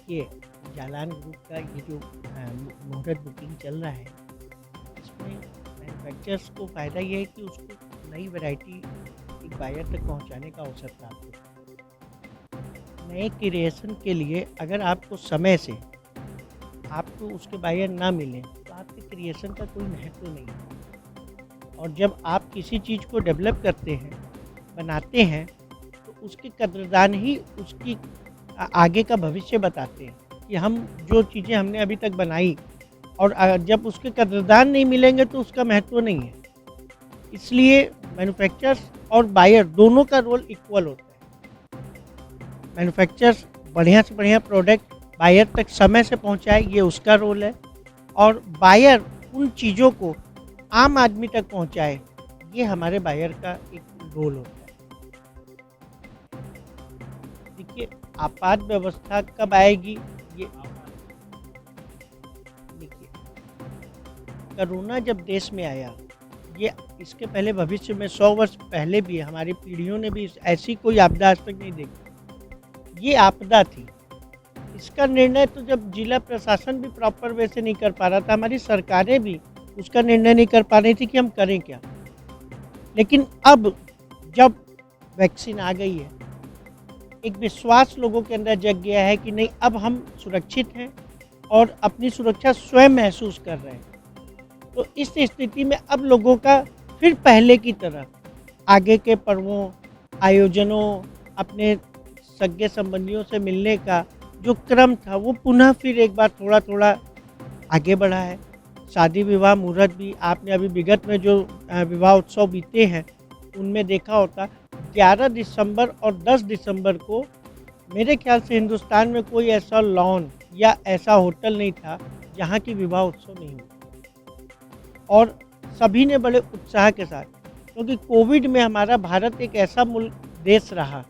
देखिए, जालान ग्रुप का ये जो मुहूर्त बुकिंग चल रहा है, इसमें मैन्युफैक्चरर्स को फ़ायदा ये है कि उसको नई वैरायटी एक बायर तक पहुँचाने का अवसर प्राप्त होता है। नए क्रिएशन के लिए अगर आपको समय से आपको उसके बायर ना मिलें, तो आपके क्रिएशन का कोई महत्व नहीं है। और जब आप किसी चीज़ को डेवलप करते हैं, बनाते हैं, तो उसके कद्रदान ही उसकी आगे का भविष्य बताते हैं कि हम जो चीज़ें हमने अभी तक बनाई और जब उसके कद्रदान नहीं मिलेंगे तो उसका महत्व नहीं है। इसलिए मैन्युफैक्चरर्स और बायर दोनों का रोल इक्वल होता है। मैन्युफैक्चरर्स बढ़िया से बढ़िया प्रोडक्ट बायर तक समय से पहुंचाए, ये उसका रोल है। और बायर उन चीज़ों को आम आदमी तक पहुंचाए, ये हमारे बायर का एक रोल होता है। देखिए, आपात व्यवस्था कब आएगी, ये देखिए, कोरोना जब देश में आया, ये इसके पहले भविष्य में 100 वर्ष पहले भी हमारी पीढ़ियों ने भी ऐसी कोई आपदा आज तक नहीं देखी। ये आपदा थी। इसका निर्णय तो जब जिला प्रशासन भी प्रॉपर वे से नहीं कर पा रहा था, हमारी सरकारें भी उसका निर्णय नहीं कर पा रही थी कि हम करें क्या। लेकिन अब जब वैक्सीन आ गई है, एक विश्वास लोगों के अंदर जग गया है कि नहीं, अब हम सुरक्षित हैं और अपनी सुरक्षा स्वयं महसूस कर रहे हैं। तो इस स्थिति में अब लोगों का फिर पहले की तरह आगे के पर्वों, आयोजनों, अपने सगे संबंधियों से मिलने का जो क्रम था, वो पुनः फिर एक बार थोड़ा-थोड़ा आगे बढ़ा है। शादी विवाह मुहूर्त भी आपने अभी विगत में जो विवाह उत्सव बीते हैं, उनमें देखा होता 11 दिसंबर और 10 दिसंबर को मेरे ख्याल से हिंदुस्तान में कोई ऐसा लॉन या ऐसा होटल नहीं था, जहाँ की विवाह उत्सव नहीं हुआ। और सभी ने बड़े उत्साह के साथ, क्योंकि कोविड में हमारा भारत एक ऐसा देश रहा।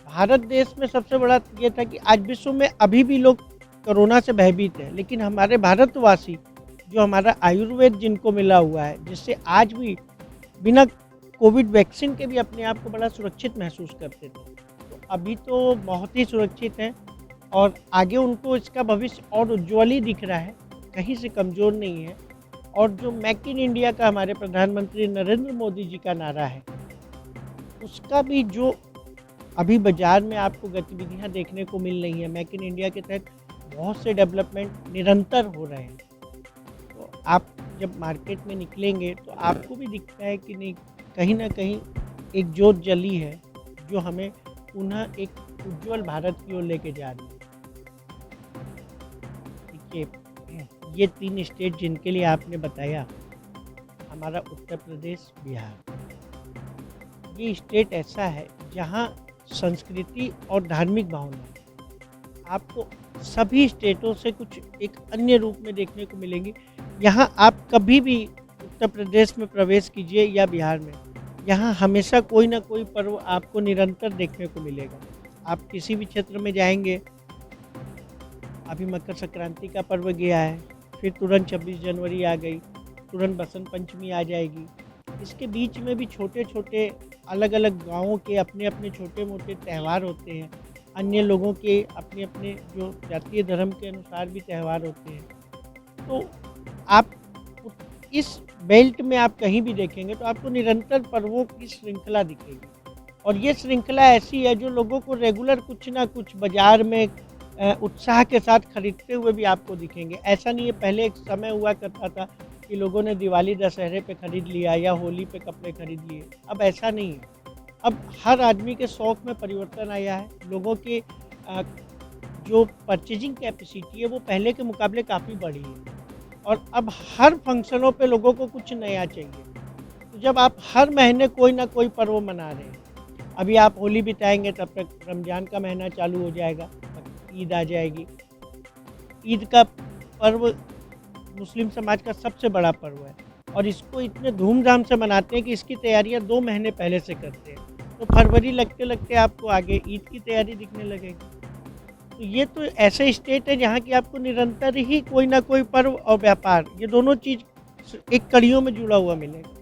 भारत देश में सबसे बड़ा ये था कि आज विश्व में अभी भी लोग कोरोना से भयभीत हैं, लेकिन हमारे भारतवासी जो हमारा आयुर्वेद जिनको मिला हुआ है, जिससे आज भी बिना कोविड वैक्सीन के भी अपने आप को बड़ा सुरक्षित महसूस करते थे, तो अभी तो बहुत ही सुरक्षित हैं और आगे उनको इसका भविष्य और उज्ज्वल ही दिख रहा है, कहीं से कमज़ोर नहीं है। और जो मेक इन इंडिया का हमारे प्रधानमंत्री नरेंद्र मोदी जी का नारा है, उसका भी जो अभी बाज़ार में आपको गतिविधियाँ देखने को मिल रही हैं, मेक इन इंडिया के तहत बहुत से डेवलपमेंट निरंतर हो रहे हैं। तो आप जब मार्केट में निकलेंगे तो आपको भी दिखता है कि नहीं, कहीं न कहीं एक जोत जली है, जो हमें पुनः एक उज्ज्वल भारत की ओर लेके जा रही है। देखिए, ये 3 स्टेट जिनके लिए आपने बताया, हमारा उत्तर प्रदेश, बिहार, ये स्टेट ऐसा है जहाँ संस्कृति और धार्मिक भावना आपको सभी स्टेटों से कुछ एक अन्य रूप में देखने को मिलेंगी। यहाँ आप कभी भी उत्तर प्रदेश में प्रवेश कीजिए या बिहार में, यहाँ हमेशा कोई ना कोई पर्व आपको निरंतर देखने को मिलेगा। आप किसी भी क्षेत्र में जाएंगे, अभी मकर संक्रांति का पर्व गया है, फिर तुरंत 26 जनवरी आ गई, तुरंत बसंत पंचमी आ जाएगी। इसके बीच में भी छोटे-छोटे अलग-अलग गाँवों के अपने-अपने छोटे-मोटे त्यौहार होते हैं। अन्य लोगों के अपने-अपने जो जातीय धर्म के अनुसार भी त्यौहार होते हैं। तो आप इस बेल्ट में आप कहीं भी देखेंगे तो आपको निरंतर पर्वों की श्रृंखला दिखेगी। और ये श्रृंखला ऐसी है जो लोगों को रेगुलर कुछ ना कुछ बाज़ार में उत्साह के साथ खरीदते हुए भी आपको दिखेंगे। ऐसा नहीं है, पहले एक समय हुआ करता था कि लोगों ने दिवाली दशहरे पे खरीद लिया या होली पे कपड़े खरीद लिए, अब ऐसा नहीं है। अब हर आदमी के शौक़ में परिवर्तन आया है। लोगों के जो परचेजिंग कैपेसिटी है वो पहले के मुकाबले काफ़ी बढ़ी है और अब हर फंक्शनों पे लोगों को कुछ नया चाहिए। तो जब आप हर महीने कोई ना कोई पर्व मना रहे हैं, अभी आप होली बिताएँगे तब तक रमज़ान का महीना चालू हो जाएगा, ईद आ जाएगी। ईद का पर्व मुस्लिम समाज का सबसे बड़ा पर्व है और इसको इतने धूमधाम से मनाते हैं कि इसकी तैयारियां 2 महीने पहले से करते हैं। तो फरवरी लगते-लगते आपको आगे ईद की तैयारी दिखने लगेगी। तो ये तो ऐसे स्टेट है जहाँ की आपको निरंतर ही कोई ना कोई पर्व और व्यापार, ये दोनों चीज़ एक कड़ियों में जुड़ा हुआ मिलेगा।